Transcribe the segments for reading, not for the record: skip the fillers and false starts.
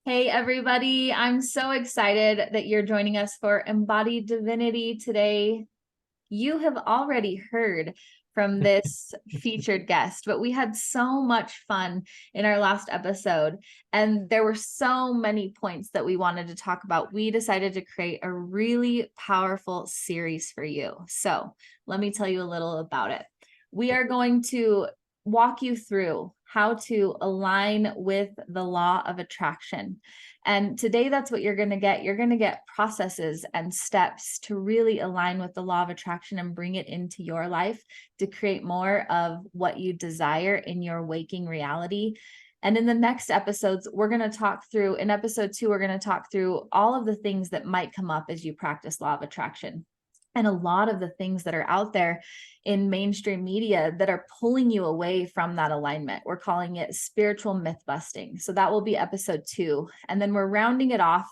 Hey, everybody. I'm so excited that you're joining us for Embodied Divinity today. You have already heard from this featured guest, but we had so much fun in our last episode, and there were so many points that we wanted to talk about. We decided to create a really powerful series for you. So let me tell you a little about it. We are going to walk you through how to align with the law of attraction. And today, that's what you're going to get. You're going to get processes and steps to really align with the law of attraction and bring it into your life to create more of what you desire in your waking reality. And in the next episodes, we're going to talk through, in episode 2, we're going to talk through all of the things that might come up as you practice law of attraction. And a lot of the things that are out there in mainstream media that are pulling you away from that alignment. We're calling it spiritual myth busting. So that will be episode 2. And then we're rounding it off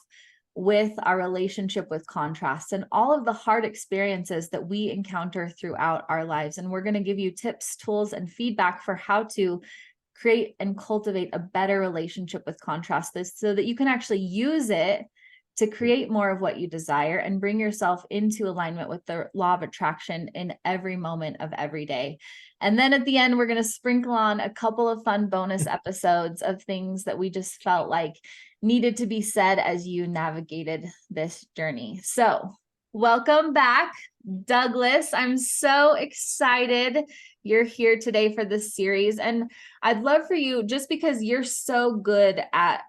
with our relationship with contrast and all of the hard experiences that we encounter throughout our lives. And we're going to give you tips, tools, and feedback for how to create and cultivate a better relationship with contrast so that you can actually use it to create more of what you desire and bring yourself into alignment with the law of attraction in every moment of every day. And then at the end, we're going to sprinkle on a couple of fun bonus episodes of things that we just felt like needed to be said as you navigated this journey. So welcome back, Douglas. I'm so excited you're here today for this series. And I'd love for you, just because you're so good at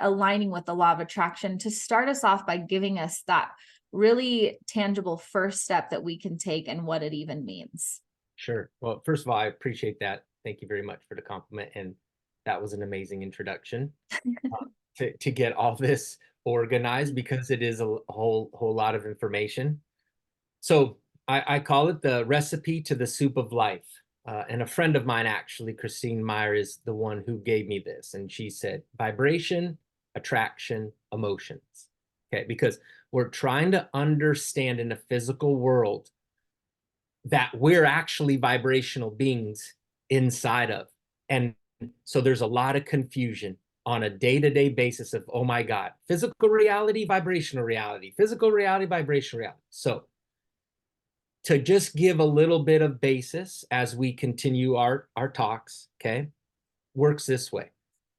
aligning with the law of attraction, to start us off by giving us that really tangible first step that we can take and what it even means. Sure. Well, first of all, I appreciate that. Thank you very much for the compliment. And that was an amazing introduction to get all this organized, because it is a whole lot of information. So I call it the recipe to the soup of life. And a friend of mine, actually, Christine Meyer, is the one who gave me this. And she said, vibration, attraction, emotions. Okay, because we're trying to understand in a physical world that we're actually vibrational beings inside of. And so there's a lot of confusion on a day-to-day basis of, oh my God, physical reality, vibrational reality, physical reality, vibrational reality. So to just give a little bit of basis as we continue our talks, okay, works this way.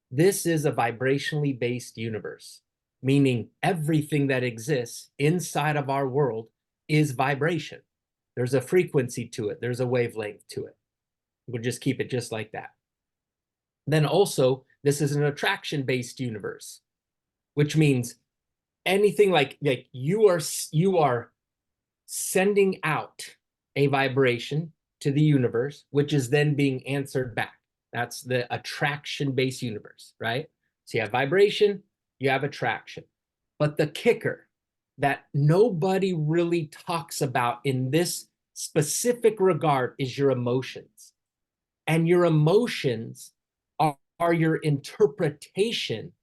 This is a vibrationally based universe, meaning everything that exists inside of our world is vibration. There's a frequency to it. There's a wavelength to it. We'll just keep it just like that. Then also, this is an attraction-based universe, which means anything like you are sending out a vibration to the universe, which is then being answered back. That's the attraction-based universe, right? So you have vibration, you have attraction. But the kicker that nobody really talks about in this specific regard is your emotions. And your emotions are your interpretation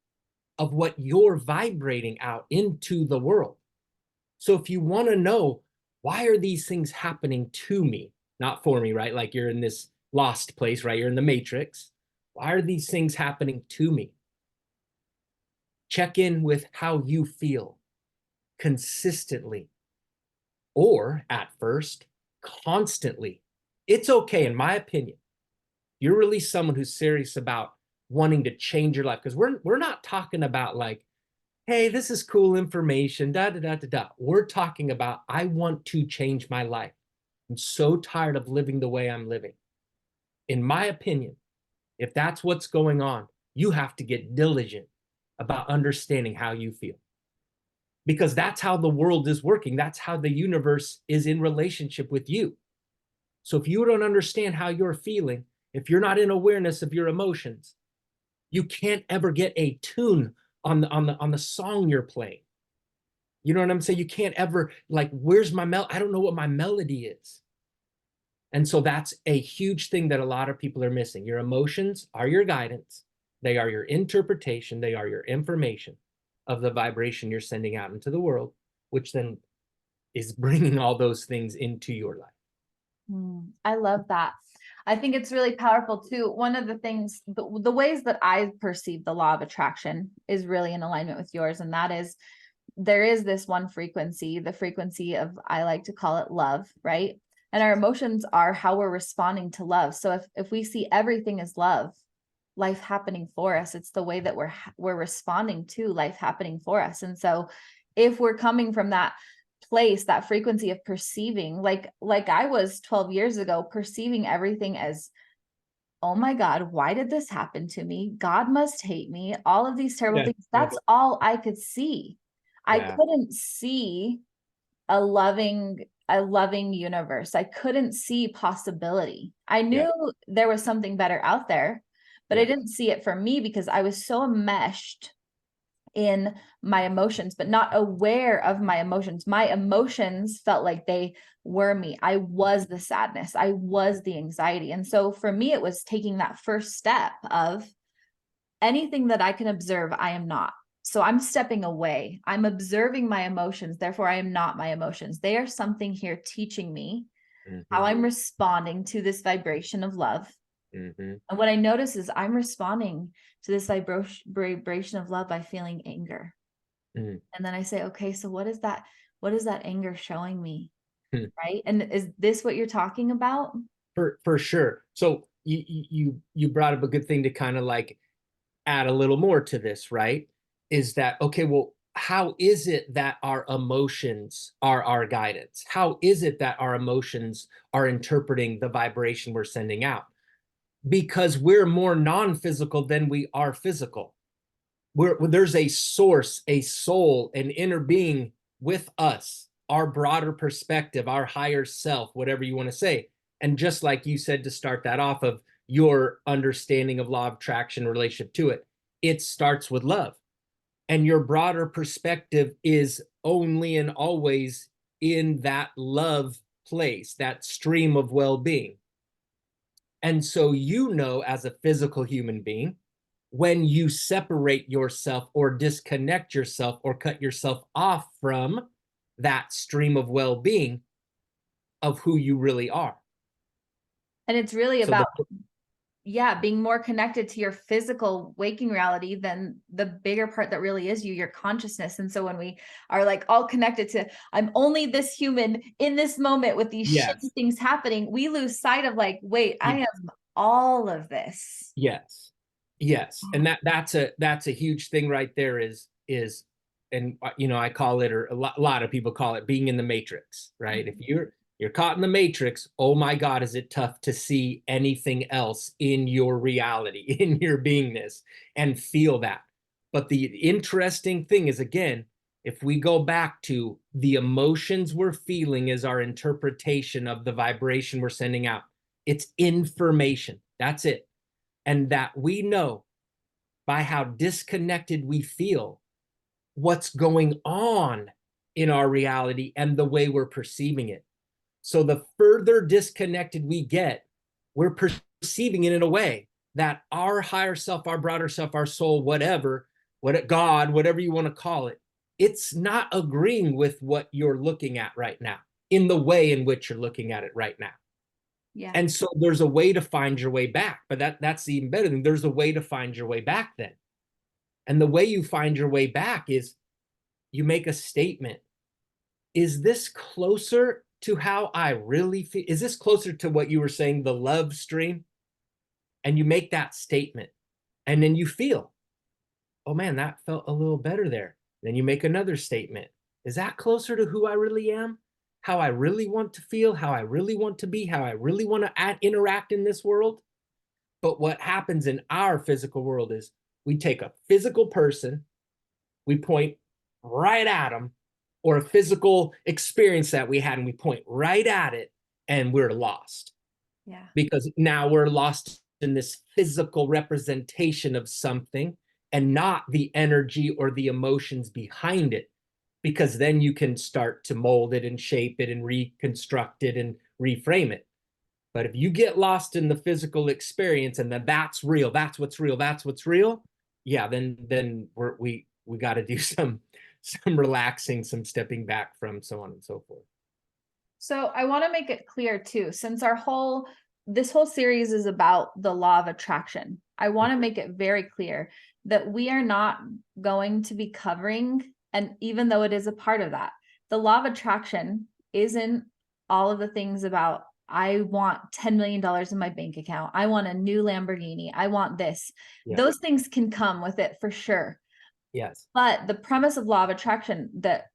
of what you're vibrating out into the world. So if you want to know, why are these things happening to me, not for me, right? Like you're in this lost place, right? You're in the matrix. Why are these things happening to me? Check in with how you feel consistently, or at first, constantly. It's okay, in my opinion. You're really someone who's serious about wanting to change your life, because we're not talking about like, hey, this is cool information, da da da da da. We're talking about, I want to change my life. I'm so tired of living the way I'm living. In my opinion, if that's what's going on, you have to get diligent about understanding how you feel, because that's how the world is working. That's how the universe is in relationship with you. So if you don't understand how you're feeling, if you're not in awareness of your emotions, you can't ever get a tune on the song you're playing. You know what I'm saying? You can't ever, like, where's my I don't know what my melody is. And so that's a huge thing that a lot of people are missing. Your emotions are your guidance. They are your interpretation. They are your information of the vibration you're sending out into the world, which then is bringing all those things into your life. I love that. I think it's really powerful too. One of the things, the ways that I perceive the law of attraction is really in alignment with yours. And that is, there is this one frequency, the frequency of, I like to call it love, right? And our emotions are how we're responding to love. So if we see everything as love, life happening for us, it's the way that we're responding to life happening for us. And so if we're coming from that place, that frequency of perceiving, like I was 12 years ago, perceiving everything as, oh my God, why did this happen to me? God must hate me. All of these terrible Yeah. things. That's all I could see. I Yeah. couldn't see a loving universe. I couldn't see possibility. I Yeah. knew there was something better out there, but I Yeah. didn't see it for me because I was so enmeshed in my emotions, but not aware of my emotions. My emotions felt like they were me. I was the sadness. I was the anxiety. And so for me, it was taking that first step of anything that I can observe, I am not. So I'm stepping away. I'm observing my emotions. Therefore, I am not my emotions. They are something here teaching me how Mm-hmm. I'm responding to this vibration of love. Mm-hmm. And what I notice is I'm responding to this vibration of love by feeling anger. Mm-hmm. And then I say, okay, so what is that? What is that anger showing me? Right. And is this what you're talking about? For sure. So you brought up a good thing to kind of like add a little more to this, right? Is that okay, well, how is it that our emotions are our guidance? How is it that our emotions are interpreting the vibration we're sending out? Because we're more non-physical than we are physical. There's a source, a soul, an inner being with us, our broader perspective, our higher self, whatever you want to say. And just like you said to start that off of your understanding of law of attraction relationship to it, it starts with love. And your broader perspective is only and always in that love place, that stream of well-being. And so you know, as a physical human being, when you separate yourself or disconnect yourself or cut yourself off from that stream of well-being of who you really are. And it's really So the, about, yeah, being more connected to your physical waking reality than the bigger part that really is you, your consciousness. And so when we are like all connected to, I'm only this human in this moment with these yes, shitty things happening, we lose sight of like, wait, I yes, am all of this. yes, yes. And that's a huge thing right there is and you know, I call it, or a lot of people call it, being in the matrix, right? If you're caught in the matrix, oh my God, is it tough to see anything else in your reality, in your beingness, and feel that. But the interesting thing is, again, if we go back to the emotions we're feeling is our interpretation of the vibration we're sending out. It's information. That's it. And that we know by how disconnected we feel what's going on in our reality and the way we're perceiving it. So the further disconnected we get, we're perceiving it in a way that our higher self, our broader self, our soul, whatever, God, whatever you want to call it, it's not agreeing with what you're looking at right now in the way in which you're looking at it right now. Yeah. And so there's a way to find your way back, but that's even better than there's a way to find your way back then. And the way you find your way back is you make a statement. Is this closer to how I really feel? Is this closer to what you were saying, the love stream? And you make that statement. And then you feel, oh man, that felt a little better there. Then you make another statement. Is that closer to who I really am? How I really want to feel, how I really want to be, how I really want to interact in this world? But what happens in our physical world is we take a physical person, we point right at them, or a physical experience that we had, and we point right at it, and we're lost. Yeah. Because now we're lost in this physical representation of something and not the energy or the emotions behind it. Because then you can start to mold it and shape it and reconstruct it and reframe it. But if you get lost in the physical experience and then that's real, that's what's real, that's what's real, yeah, then we got to do some relaxing, some stepping back from, so on and so forth. So I want to make it clear too, since our whole this whole series is about the law of attraction. I want to make it very clear that we are not going to be covering, and even though it is a part of that, the law of attraction isn't all of the things about, I want $10 million in my bank account. I want a new Lamborghini. I want this. Yeah. Those things can come with it for sure. Yes. But the premise of law of attraction that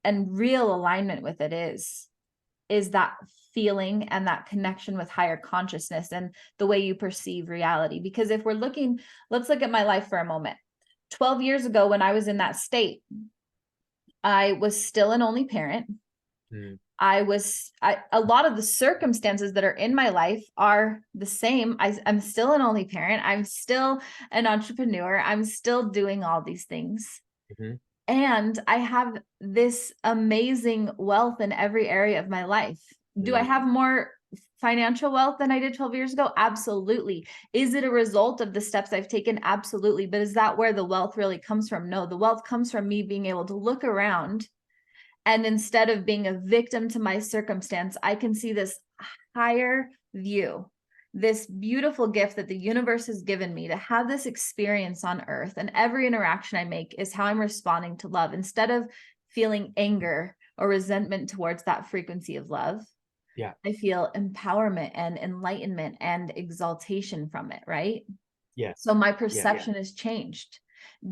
and real alignment with it is that feeling and that connection with higher consciousness and the way you perceive reality. Because if we're looking, let's look at my life for a moment. 12 years ago, when I was in that state, I was still an only parent. A lot of the circumstances that are in my life are the same. I'm still an only parent. I'm still an entrepreneur. I'm still doing all these things. And I have this amazing wealth in every area of my life. Do I have more financial wealth than I did 12 years ago? Absolutely. Is it a result of the steps I've taken? Absolutely. But is that where the wealth really comes from? No, the wealth comes from me being able to look around, and instead of being a victim to my circumstance, I can see this higher view, this beautiful gift that the universe has given me to have this experience on earth. And every interaction I make is how I'm responding to love. Instead of feeling anger or resentment towards that frequency of love, I feel empowerment and enlightenment and exaltation from it, right? Yes. So my perception has changed.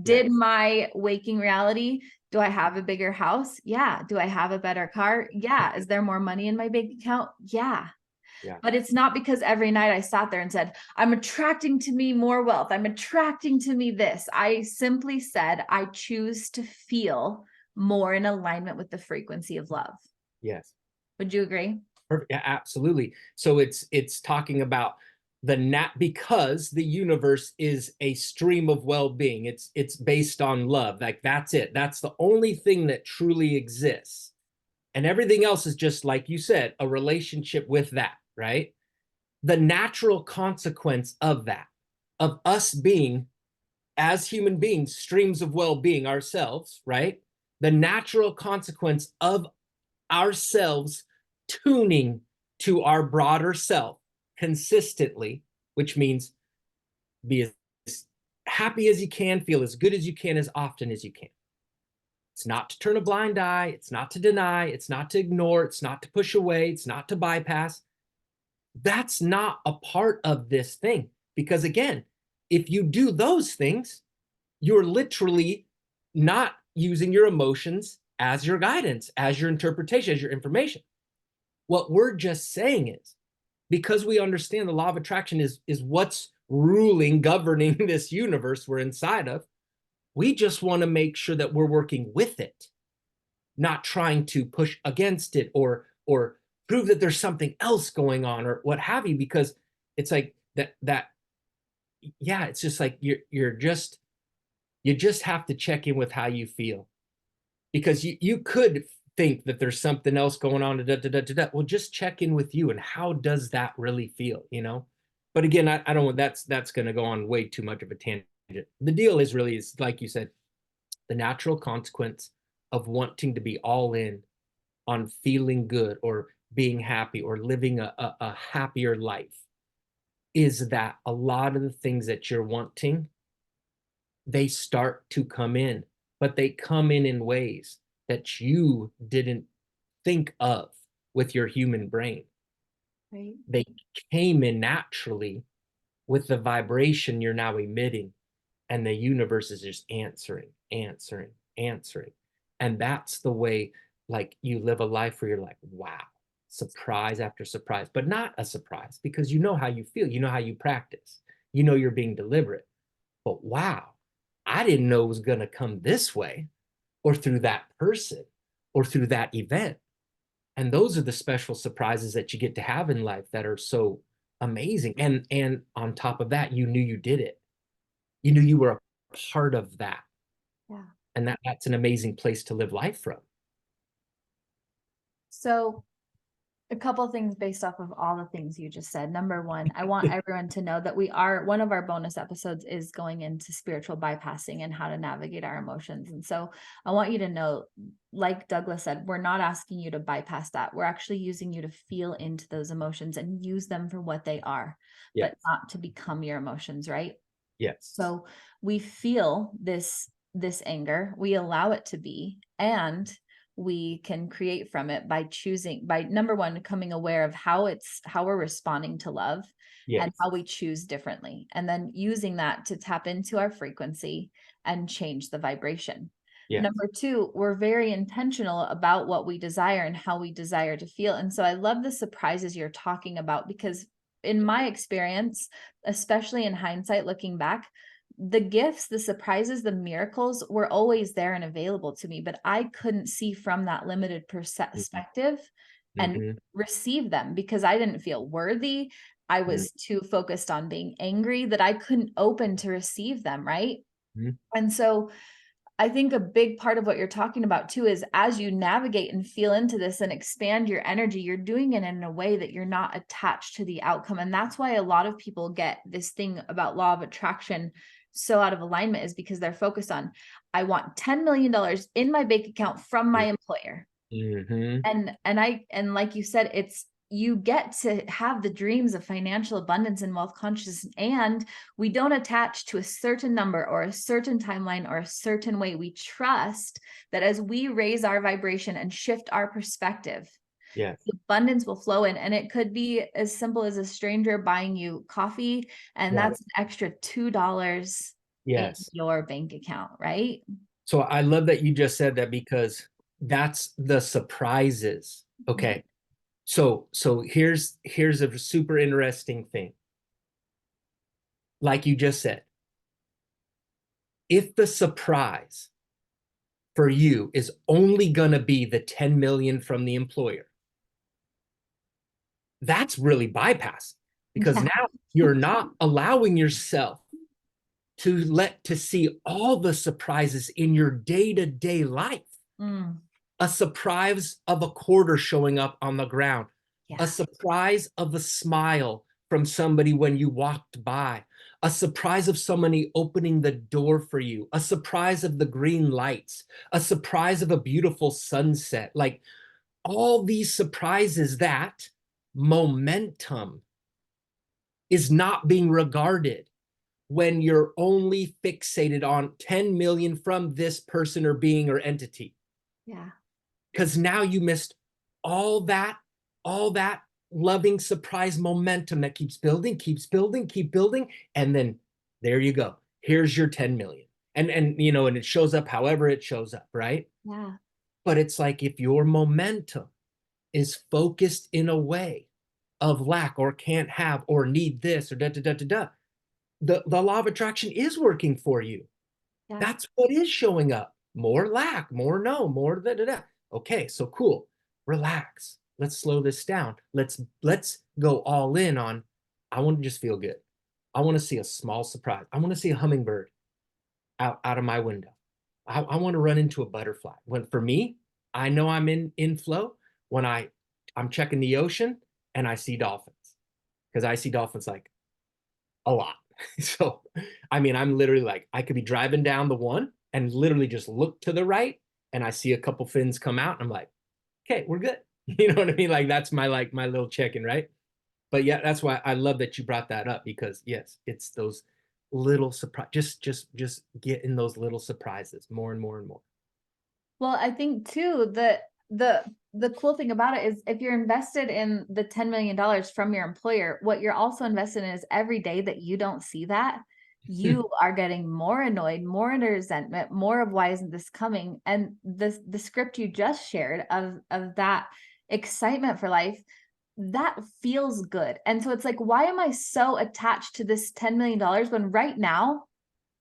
Did my waking reality, do I have a bigger house? Yeah. Do I have a better car? Yeah. Is there more money in my bank account? Yeah. But it's not because every night I sat there and said, I'm attracting to me more wealth. I'm attracting to me this. I simply said, I choose to feel more in alignment with the frequency of love. Yes. Would you agree? Yeah, absolutely. So it's talking about because the universe is a stream of well-being. It's based on love. Like that's it. That's the only thing that truly exists. And everything else is just, like you said, a relationship with that, right? The natural consequence of that, of us being, as human beings, streams of well-being ourselves, right? The natural consequence of ourselves tuning to our broader self consistently, which means be as happy as you can, feel as good as you can, as often as you can. It's not to turn a blind eye. It's not to deny. It's not to ignore. It's not to push away. It's not to bypass. That's not a part of this thing. Because again, if you do those things, you're literally not using your emotions as your guidance, as your interpretation, as your information. What we're just saying is, because we understand the law of attraction is what's ruling, governing this universe we're inside of, we just want to make sure that we're working with it, not trying to push against it or prove that there's something else going on or what have you, because it's like it's just like you just have to check in with how you feel, because you could think that there's something else going on. Well, just check in with you and how does that really feel, you know? But again, I don't want that's going to go on way too much of a tangent. The deal is like you said, the natural consequence of wanting to be all in on feeling good or being happy or living a happier life is that a lot of the things that you're wanting, they start to come in, but they come in ways that you didn't think of with your human brain. Right. They came in naturally with the vibration you're now emitting, and the universe is just answering. And that's the way, like, you live a life where you're like, wow, surprise after surprise, but not a surprise because you know how you feel, you know how you practice, you know you're being deliberate. But wow, I didn't know it was going to come this way or through that person or through that event. And those are the special surprises that you get to have in life that are so amazing. And on top of that, you knew you did it. You knew you were a part of that. Yeah. And that's an amazing place to live life from. So A couple things based off of all the things you just said. Number one, I want everyone to know that one of our bonus episodes is going into spiritual bypassing and how to navigate our emotions. And so I want you to know, like Douglas said, we're not asking you to bypass that. We're actually using you to feel into those emotions and use them for what they are, Yes. but not to become your emotions, right? Yes. So we feel this anger, we allow it to be, and we can create from it by choosing, by number one, becoming aware of how we're responding to love and Yes. how we choose differently, and then using that to tap into our frequency and change the vibration. Yes. Number two, we're very intentional about what we desire and how we desire to feel. And so I love the surprises you're talking about, because in my experience, especially in hindsight, looking back, the gifts, the surprises, the miracles were always there and available to me, but I couldn't see from that limited perspective and Mm-hmm. receive them because I didn't feel worthy. I was too focused on being angry that I couldn't open to receive them, right? Mm-hmm. And so I think a big part of what you're talking about too is as you navigate and feel into this and expand your energy, you're doing it in a way that you're not attached to the outcome. And that's why a lot of people get this thing about law of attraction so out of alignment, is because they're focused on, I want $10 million in my bank account from my employer. Mm-hmm. And like you said, it's, you get to have the dreams of financial abundance and wealth consciousness, and we don't attach to a certain number or a certain timeline or a certain way. We trust that as we raise our vibration and shift our perspective, Yes. the abundance will flow in. And it could be as simple as a stranger buying you coffee, and Yeah. that's an extra $2 in Yes. your bank account, right? So I love that you just said that, because that's the surprises. Okay. So here's a super interesting thing. Like you just said, if the surprise for you is only going to be the 10 million from the employer, that's really bypassing, because Yeah. now you're not allowing yourself to see all the surprises in your day-to-day life. Mm, A surprise of a quarter showing up on the ground, a yeah. surprise of a smile from somebody when you walked by, a surprise of somebody opening the door for you, a surprise of the green lights, a surprise of a beautiful sunset. Like, all these surprises, that momentum is not being regarded when you're only fixated on 10 million from this person or being or entity. Yeah. Because now you missed all that, all that loving surprise momentum that keeps building, keep building. And then there you go. Here's your 10 million. And you know, and it shows up however it shows up, right? Yeah. But it's like, if your momentum is focused in a way of lack or can't have or need this or da da da da da, the law of attraction is working for you. Yeah. That's what is showing up. More lack, more no, more da da da. Okay, so cool. Relax. Let's slow this down. Let's go all in on, I want to just feel good. I want to see a small surprise. I want to see a hummingbird out of my window. I want to run into a butterfly. When, for me, I know I'm in flow when I'm checking the ocean and I see dolphins, because I see dolphins like a lot. So, I mean, I'm literally like, I could be driving down the one and literally just look to the right and I see a couple fins come out and I'm like, okay, we're good. You know what I mean? Like, that's my, like, my little check-in, right? But yeah, that's why I love that you brought that up, because yes, it's those little surprise, just get in those little surprises more and more and more. Well, I think too that the cool thing about it is if you're invested in the $10 million from your employer, what you're also invested in is every day that you don't see that, you are getting more annoyed, more into resentment, more of why isn't this coming? And the script you just shared of that excitement for life, that feels good. And so it's like, why am I so attached to this $10 million when right now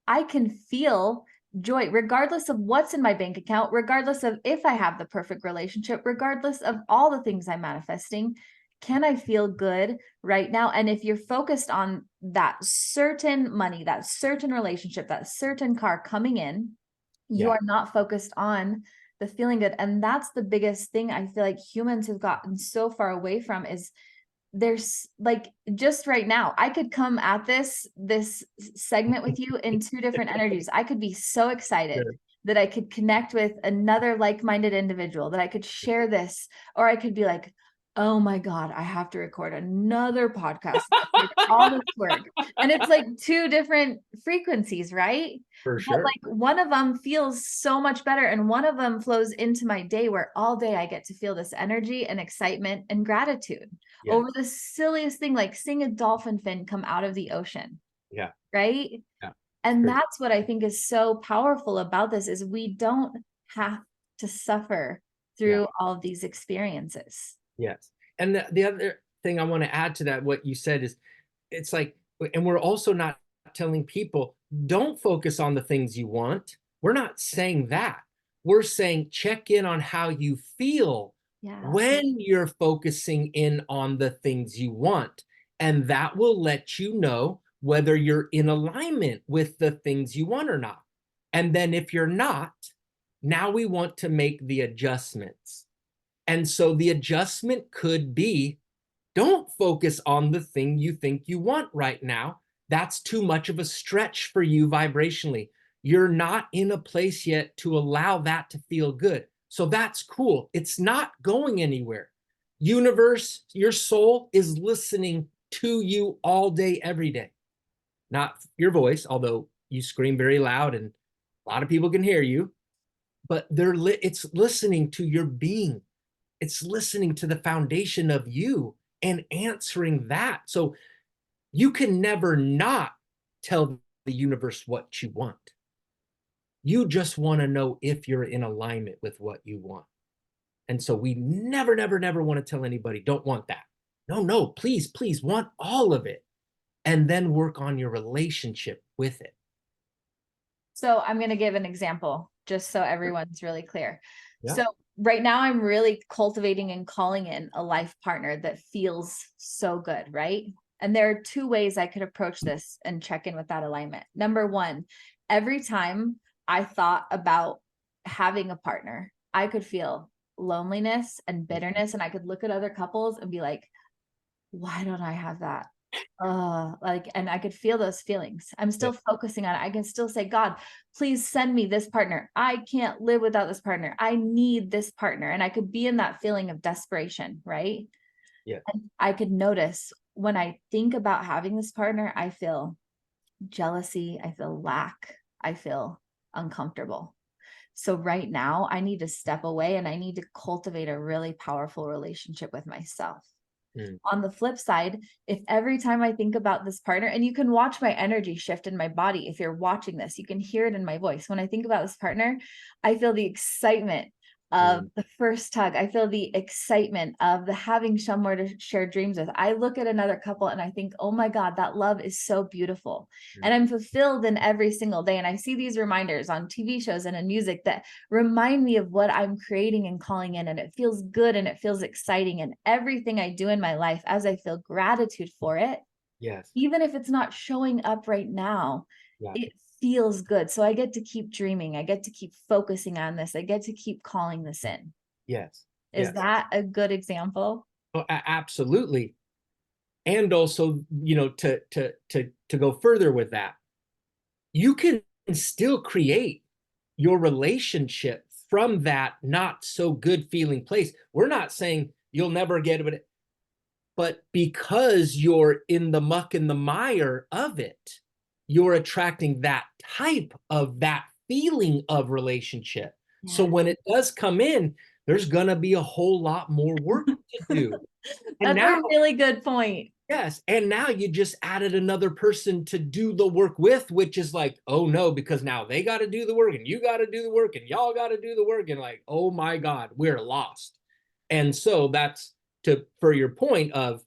I can feel joy, regardless of what's in my bank account, regardless of if I have the perfect relationship, regardless of all the things I'm manifesting. Can I feel good right now? And if you're focused on that certain money, that certain relationship, that certain car coming in, you Yeah. are not focused on the feeling good. And that's the biggest thing I feel like humans have gotten so far away from is there's like, just right now, I could come at this segment with you in two different energies. I could be so excited Sure. that I could connect with another like-minded individual, that I could share this, or I could be like, oh my God, I have to record another podcast. Like all this work. And it's like two different frequencies, right? For But sure. like one of them feels so much better, and one of them flows into my day where all day I get to feel this energy and excitement and gratitude Yeah. over the silliest thing, like seeing a dolphin fin come out of the ocean, Yeah. right? Yeah. And True. that's what I think is so powerful about this is we don't have to suffer Yeah. through all of these experiences. Yes. And the other thing I want to add to that, what you said is it's like, and we're also not telling people, don't focus on the things you want. We're not saying that. We're saying check in on how you feel Yeah. when you're focusing in on the things you want. And that will let you know whether you're in alignment with the things you want or not. And then if you're not, now we want to make the adjustments. And so the adjustment could be, don't focus on the thing you think you want right now. That's too much of a stretch for you vibrationally. You're not in a place yet to allow that to feel good. So that's cool. It's not going anywhere. Universe, your soul is listening to you all day, every day. Not your voice, although you scream very loud and a lot of people can hear you, but it's listening to your being. It's listening to the foundation of you and answering that. So you can never not tell the universe what you want. You just want to know if you're in alignment with what you want. And so we never, never, never want to tell anybody, don't want that. No, no, please, please want all of it. And then work on your relationship with it. So I'm going to give an example just so everyone's really clear. Yeah. So right now I'm really cultivating and calling in a life partner that feels so good, right? And there are two ways I could approach this and check in with that alignment. Number one, every time I thought about having a partner, I could feel loneliness and bitterness, and I could look at other couples and be like, why don't I have that? Like, and I could feel those feelings. I'm Yeah. still focusing on it. I can still say, God, please send me this partner. I can't live without this partner. I need this partner. And I could be in that feeling of desperation, right? Yeah. And I could notice when I think about having this partner, I feel jealousy, I feel lack, I feel uncomfortable. So right now, I need to step away and I need to cultivate a really powerful relationship with myself. Mm. On the flip side, if every time I think about this partner, and you can watch my energy shift in my body, if you're watching this, you can hear it in my voice. When I think about this partner, I feel the excitement of the first tug. I feel the excitement of the having somewhere to share dreams with. I look at another couple and I think, oh my God, that love is so beautiful. And I'm fulfilled in every single day. And I see these reminders on TV shows and in music that remind me of what I'm creating and calling in. And it feels good and it feels exciting. And everything I do in my life, as I feel gratitude for it, Yes. even if it's not showing up right now, Yeah. it feels good. So I get to keep dreaming. I get to keep focusing on this. I get to keep calling this in. Yes. Is Yes. that a good example? Oh, absolutely. And also, to go further with that, you can still create your relationship from that not so good feeling place. We're not saying you'll never get it, but because you're in the muck and the mire of it, you're attracting that type of that feeling of relationship. So Yeah. when it does come in, there's going to be a whole lot more work to do. And That's now, a really good point. yes, and now you just added another person to do the work with, which is like, oh no, because now they got to do the work and you got to do the work and y'all got to do the work. And like, oh my God, we're lost. And so that's for your point of,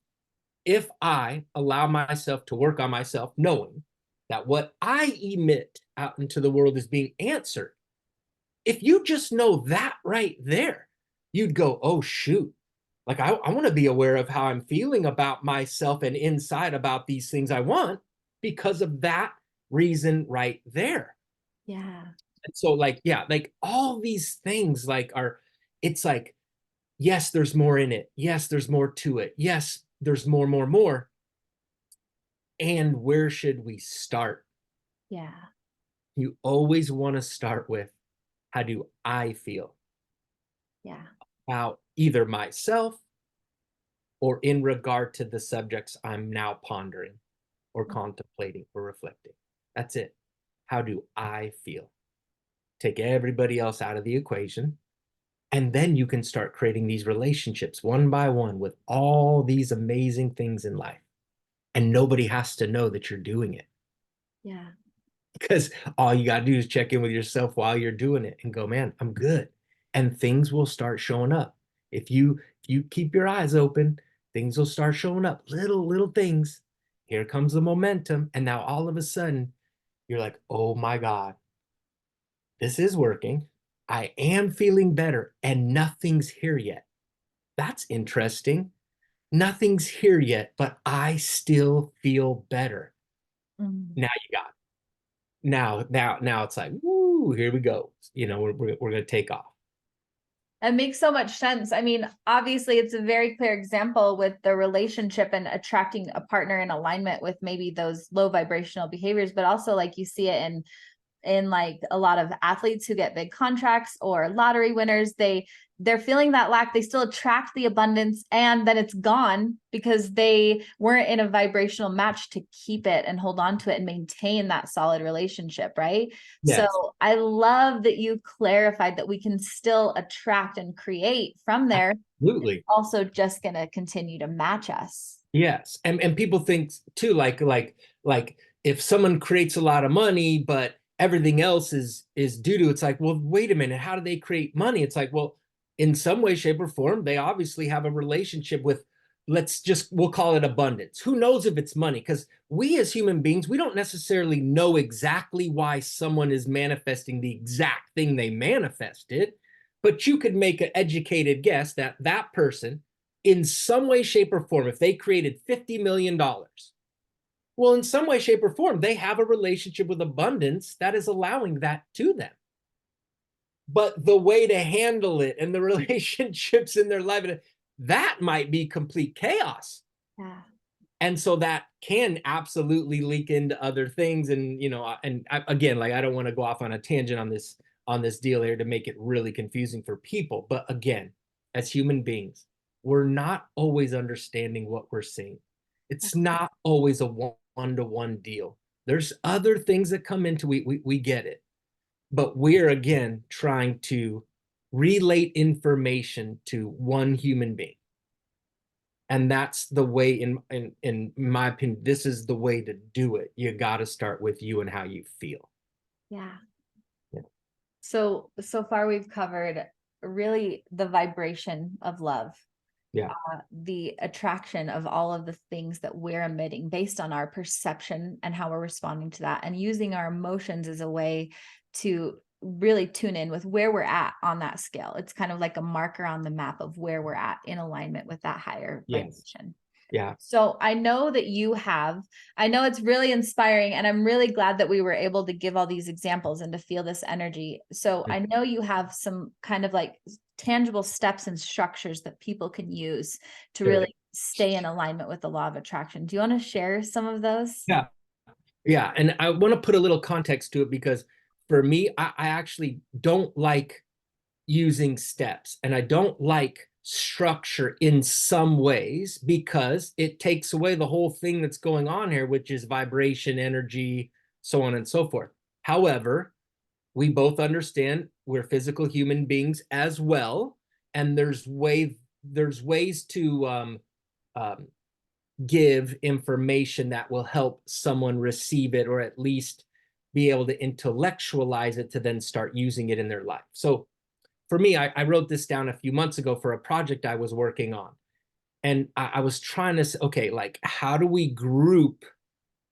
if I allow myself to work on myself, knowing that what I emit out into the world is being answered, if you just know that right there, you'd go, oh, shoot. Like, I want to be aware of how I'm feeling about myself and inside about these things I want because of that reason right there. Yeah. And so like, yeah, like all these things like are, it's like, yes, there's more in it. Yes, there's more to it. Yes, there's more. And where should we start? Yeah. You always want to start with, how do I feel Yeah. about either myself or in regard to the subjects I'm now pondering or contemplating or reflecting? That's it. How do I feel? Take everybody else out of the equation. And then you can start creating these relationships one by one with all these amazing things in life. And nobody has to know that you're doing it, Yeah. because all you got to do is check in with yourself while you're doing it and go, man, I'm good. And things will start showing up. If you keep your eyes open, things will start showing up. Little things. Here comes the momentum. And now all of a sudden, you're like, oh my God, this is working. I am feeling better, and nothing's here yet. That's interesting. Nothing's here yet, but I still feel better. Mm. Now you got it. Now it's like, woo, here we go. We're gonna take off. It makes so much sense. I mean, obviously, it's a very clear example with the relationship and attracting a partner in alignment with maybe those low vibrational behaviors, but also like you see it in like a lot of athletes who get big contracts or lottery winners. They're feeling that lack, they still attract the abundance, and then it's gone because they weren't in a vibrational match to keep it and hold on to it and maintain that solid relationship, right? So Yes, I love that you clarified that we can still attract and create from there, absolutely. also just going to continue to match us. Yes. And people think too, like if someone creates a lot of money, but everything else is due to, it's like, well, wait a minute, how do they create money? It's like, well, in some way, shape, or form, they obviously have a relationship with, we'll call it abundance. Who knows if it's money? Because we as human beings, we don't necessarily know exactly why someone is manifesting the exact thing they manifested, but you could make an educated guess that that person, in some way, shape, or form, if they created $50 million, well, in some way, shape, or form, they have a relationship with abundance that is allowing that to them. But the way to handle it and the relationships in their life, that might be complete chaos. Yeah. And so that can absolutely leak into other things. And, again, like, I don't want to go off on a tangent on this deal here to make it really confusing for people. But again, as human beings, we're not always understanding what we're seeing. It's not always a one-to-one deal. There's other things that come into we get it. But we're again trying to relate information to one human being. And that's the way, in my opinion, this is the way to do it. You got to start with you and how you feel. Yeah. Yeah. So far we've covered really the vibration of love, Yeah. the attraction of all of the things that we're emitting based on our perception and how we're responding to that, and using our emotions as a way to really tune in with where we're at on that scale. It's kind of like a marker on the map of where we're at in alignment with that higher Yes. vibration. Yeah. So I know that I know it's really inspiring, and I'm really glad that we were able to give all these examples and to feel this energy. So I know you have some kind of like tangible steps and structures that people can use to Sure. really stay in alignment with the law of attraction. Do you want to share some of those? Yeah. Yeah. And I want to put a little context to it, because for me, I actually don't like using steps, and I don't like structure in some ways, because it takes away the whole thing that's going on here, which is vibration, energy, so on and so forth. However, we both understand we're physical human beings as well, and there's ways to um, give information that will help someone receive it, or at least be able to intellectualize it to then start using it in their life. So for me, I wrote this down a few months ago for a project I was working on. And I was trying to say, okay, like, how do we group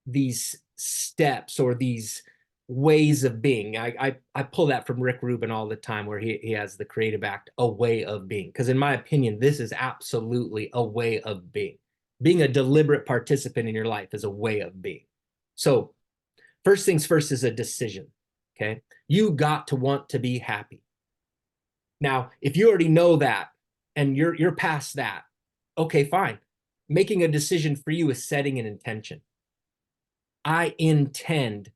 these steps or these ways of being? I pull that from Rick Rubin all the time, where he has the creative act, a way of being. Because in my opinion, this is absolutely a way of being. Being a deliberate participant in your life is a way of being. So first things first is a decision. Okay. You got to want to be happy. Now, if you already know that and you're past that, okay, fine. Making a decision for you is setting an intention. I intend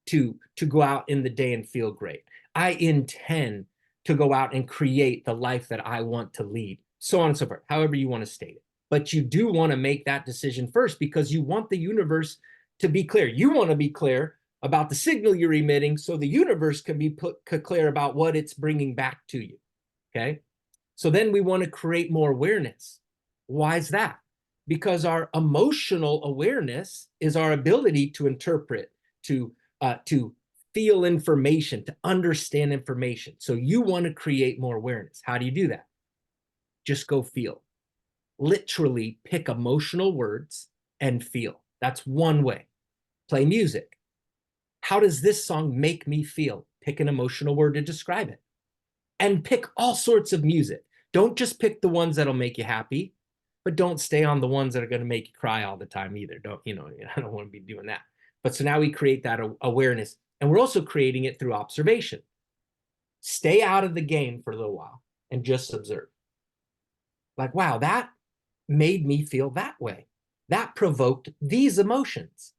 to go out in the day and feel great. I intend to go out and create the life that I want to lead, so on and so forth, however you want to state it. But you do want to make that decision first because you want the universe to be clear. You want to be clear about the signal you're emitting so the universe can be clear about what it's bringing back to you. Okay. So then we want to create more awareness. Why is that? Because our emotional awareness is our ability to interpret, to feel information, to understand information. So you want to create more awareness. How do you do that? Just go feel. Literally pick emotional words and feel. That's one way. Play music. How does this song make me feel? Pick an emotional word to describe it. And pick all sorts of music. Don't just pick the ones that'll make you happy, but don't stay on the ones that are going to make you cry all the time either. Don't, I don't want to be doing that. But so now we create that awareness, and we're also creating it through observation. Stay out of the game for a little while and just observe. Like, wow, that made me feel that way. That provoked these emotions.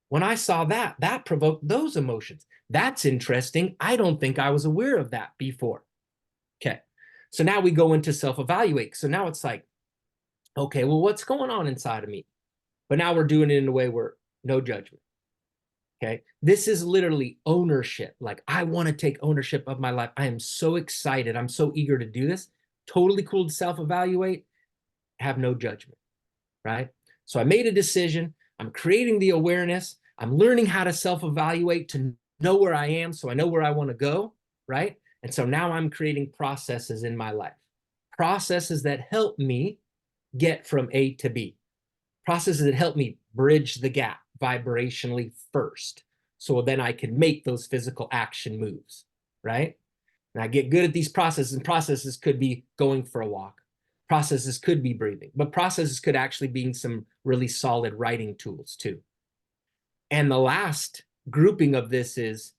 When I saw that, that provoked those emotions. That's interesting. I don't think I was aware of that before. Okay. So now we go into self-evaluate. So now it's like, okay, well, what's going on inside of me? But now we're doing it in a way where no judgment. Okay. This is literally ownership. Like, I want to take ownership of my life. I am so excited. I'm so eager to do this. Totally cool to self-evaluate. Have no judgment. Right. So I made a decision. I'm creating the awareness. I'm learning how to self-evaluate to know where I am so I know where I want to go. Right. And so now I'm creating processes in my life, processes that help me get from A to B, processes that help me bridge the gap vibrationally first. So then I can make those physical action moves, right? And I get good at these processes, and processes could be going for a walk. Processes could be breathing, but processes could actually be some really solid writing tools too. And the last grouping of this is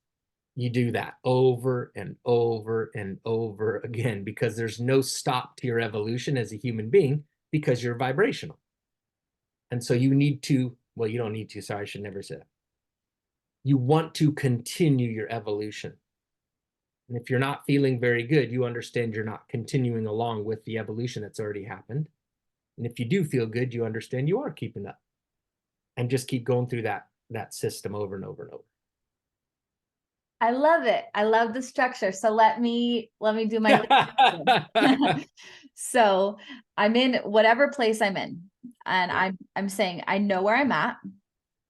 you do that over and over and over again because there's no stop to your evolution as a human being because you're vibrational. And so you need to, well, you don't need to, sorry, I should never say that. You want to continue your evolution. And if you're not feeling very good, you understand you're not continuing along with the evolution that's already happened. And if you do feel good, you understand you are keeping up. And just keep going through that system over and over and over. I love it. I love the structure. So let me do my so I'm in whatever place I'm in, and Yeah. I'm saying I know where I'm at,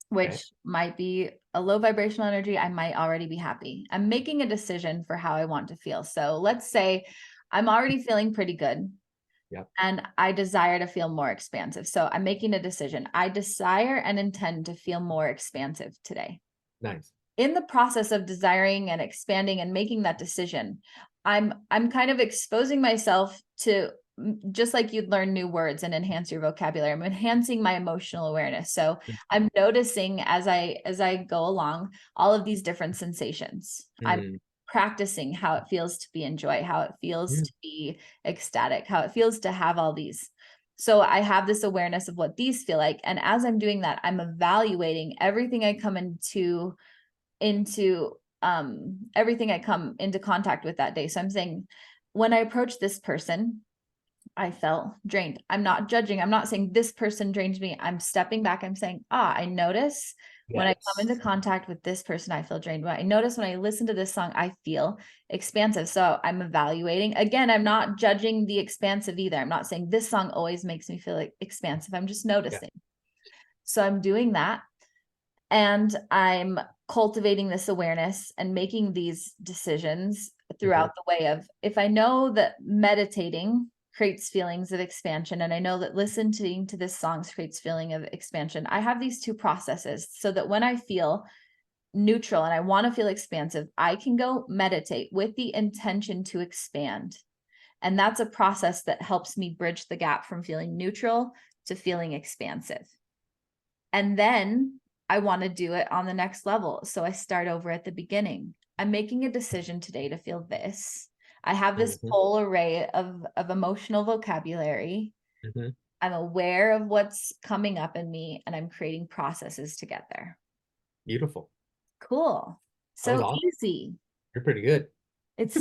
which Okay. might be a low vibrational energy. I might already be happy. I'm making a decision for how I want to feel. So let's say I'm already feeling pretty good. Yep. And I desire to feel more expansive. So I'm making a decision. I desire and intend to feel more expansive today. Nice. In the process of desiring and expanding and making that decision, I'm kind of exposing myself to, just like you'd learn new words and enhance your vocabulary, I'm enhancing my emotional awareness. So I'm noticing as I go along all of these different sensations. I'm practicing how it feels to be in joy, how it feels to be ecstatic, how it feels to have all these. So I have this awareness of what these feel like. And as I'm doing that, I'm evaluating everything I come into everything I come into contact with that day. So I'm saying, when I approach this person, I felt drained. I'm not judging. I'm not saying this person drains me. I'm stepping back. I'm saying, I notice when I come into contact with this person, I feel drained. I notice when I listen to this song, I feel expansive. So I'm evaluating. Again, I'm not judging the expansive either. I'm not saying this song always makes me feel like expansive. I'm just noticing. So I'm doing that. And I'm cultivating this awareness and making these decisions throughout the way of, if I know that meditating creates feelings of expansion, and I know that listening to this song creates feeling of expansion, I have these two processes so that when I feel neutral and I want to feel expansive, I can go meditate with the intention to expand. And that's a process that helps me bridge the gap from feeling neutral to feeling expansive. And then I want to do it on the next level. So I start over at the beginning. I'm making a decision today to feel this. I have this Mhm, whole array of emotional vocabulary. mhm. I'm aware of what's coming up in me, and I'm creating processes to get there. Beautiful. Cool. That was So awesome. easy. You're pretty good. It's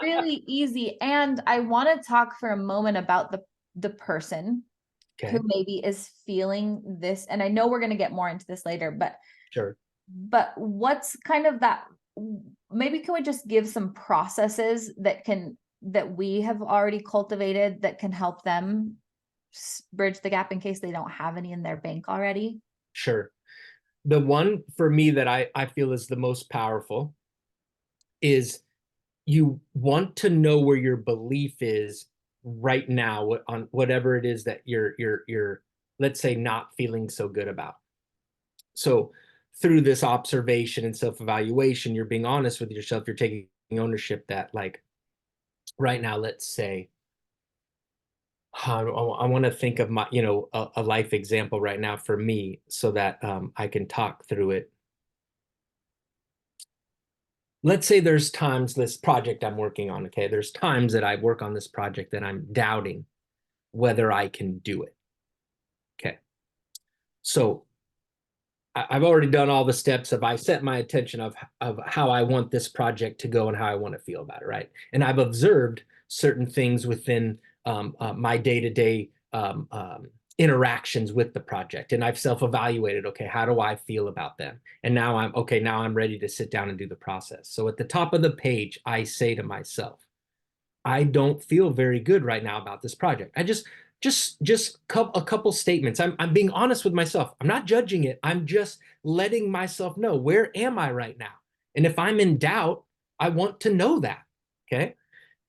really easy. And I want to talk for a moment about the person who Okay, maybe is feeling this. And I know we're going to get more into this later, sure. but what's kind of that, maybe can we just give some processes that we have already cultivated that can help them bridge the gap in case they don't have any in their bank already? Sure. The one for me that I feel is the most powerful is you want to know where your belief is right now on whatever it is that you're let's say not feeling so good about. So through this observation and self-evaluation, you're being honest with yourself, you're taking ownership that like right now, let's say I want to think of my, a life example right now for me so that I can talk through it. Let's say there's times this project I'm working on, okay, there's times that I work on this project that I'm doubting whether I can do it. Okay. So I've already done all the steps of I set my attention of how I want this project to go and how I want to feel about it, right? And I've observed certain things within my day-to-day interactions with the project, and I've self-evaluated. Okay, how do I feel about them? And now I'm okay. Now I'm ready to sit down and do the process. So at the top of the page, I say to myself, I don't feel very good right now about this project. I just a couple statements. I'm being honest with myself. I'm not judging it. I'm just letting myself know where am I right now. And if I'm in doubt, I want to know that. Okay.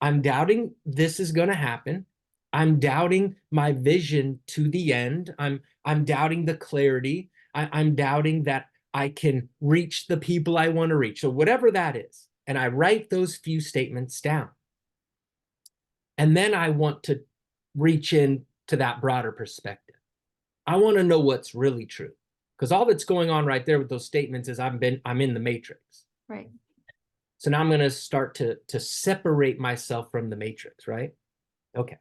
I'm doubting this is going to happen. I'm doubting my vision to the end. I'm doubting the clarity. I'm doubting that I can reach the people I want to reach. So whatever that is. And I write those few statements down. And then I want to reach in to that broader perspective. I want to know what's really true. Because all that's going on right there with those statements is I'm in the matrix. Right. So now I'm going to start to separate myself from the matrix, right? Okay.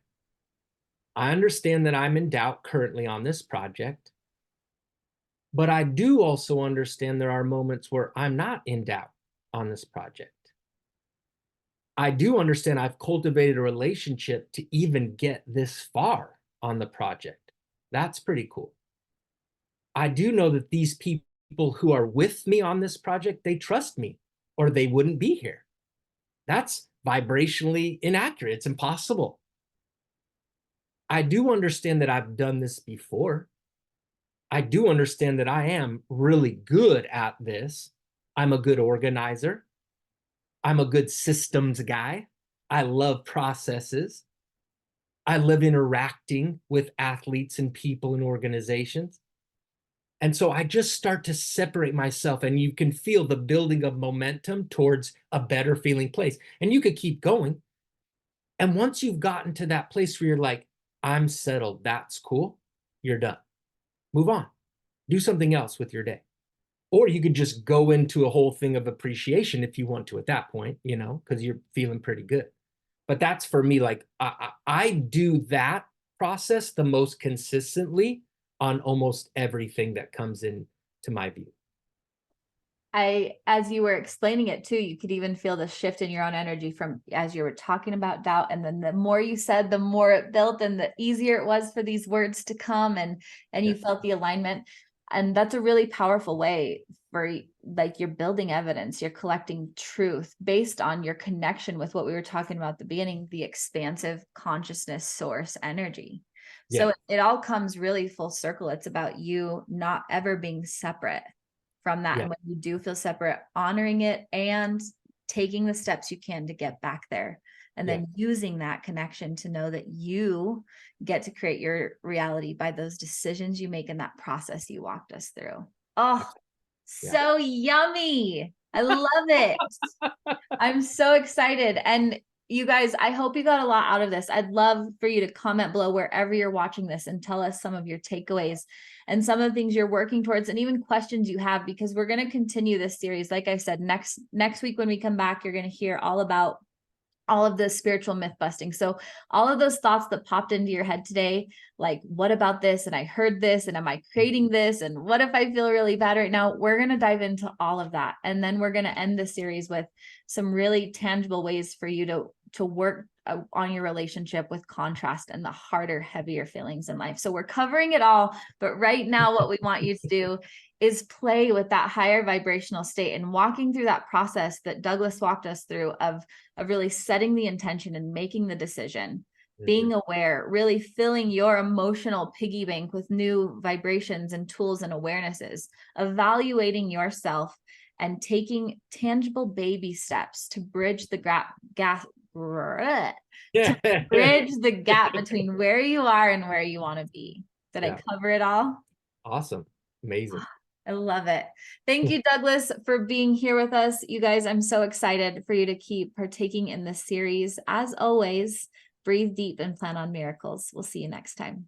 I understand that I'm in doubt currently on this project, but I do also understand there are moments where I'm not in doubt on this project. I do understand I've cultivated a relationship to even get this far on the project. That's pretty cool. I do know that these people who are with me on this project, they trust me or they wouldn't be here. That's vibrationally inaccurate. It's impossible. I do understand that I've done this before. I do understand that I am really good at this. I'm a good organizer. I'm a good systems guy. I love processes. I love interacting with athletes and people and organizations. And so I just start to separate myself, and you can feel the building of momentum towards a better feeling place. And you could keep going. And once you've gotten to that place where you're like, I'm settled, that's cool, you're done. Move on. Do something else with your day. Or you could just go into a whole thing of appreciation if you want to at that point, because you're feeling pretty good. But that's for me, like I do that process the most consistently on almost everything that comes in to my view. As you were explaining it too, you could even feel the shift in your own energy from as you were talking about doubt. And then the more you said, the more it built and the easier it was for these words to come, and you felt the alignment. And that's a really powerful way for, like, you're building evidence, you're collecting truth based on your connection with what we were talking about at the beginning, the expansive consciousness source energy. So Yeah. it all comes really full circle. It's about you not ever being separate from that. Yeah. And when you do feel separate, honoring it and taking the steps you can to get back there. And then using that connection to know that you get to create your reality by those decisions you make in that process you walked us through. Oh, Yeah. so yummy. I love it. I'm so excited. And You guys, I hope you got a lot out of this. I'd love for you to comment below wherever you're watching this and tell us some of your takeaways and some of the things you're working towards and even questions you have, because we're going to continue this series. Like I said, next week when we come back, you're going to hear all about all of this spiritual myth busting. So all of those thoughts that popped into your head today, like, what about this? And I heard this, and am I creating this? And what if I feel really bad right now? We're going to dive into all of that. And then we're going to end the series with some really tangible ways for you to work on your relationship with contrast and the harder, heavier feelings in life. So we're covering it all. But right now, what we want you to do is play with that higher vibrational state and walking through that process that Douglas walked us through of really setting the intention and making the decision, being aware, really filling your emotional piggy bank with new vibrations and tools and awarenesses, evaluating yourself, and taking tangible baby steps to bridge the bridge the gap between where you are and where you want to be. Did I cover it all? Awesome. Amazing. I love it. Thank you, Douglas, for being here with us. You guys, I'm so excited for you to keep partaking in this series. As always, breathe deep and plan on miracles. We'll see you next time.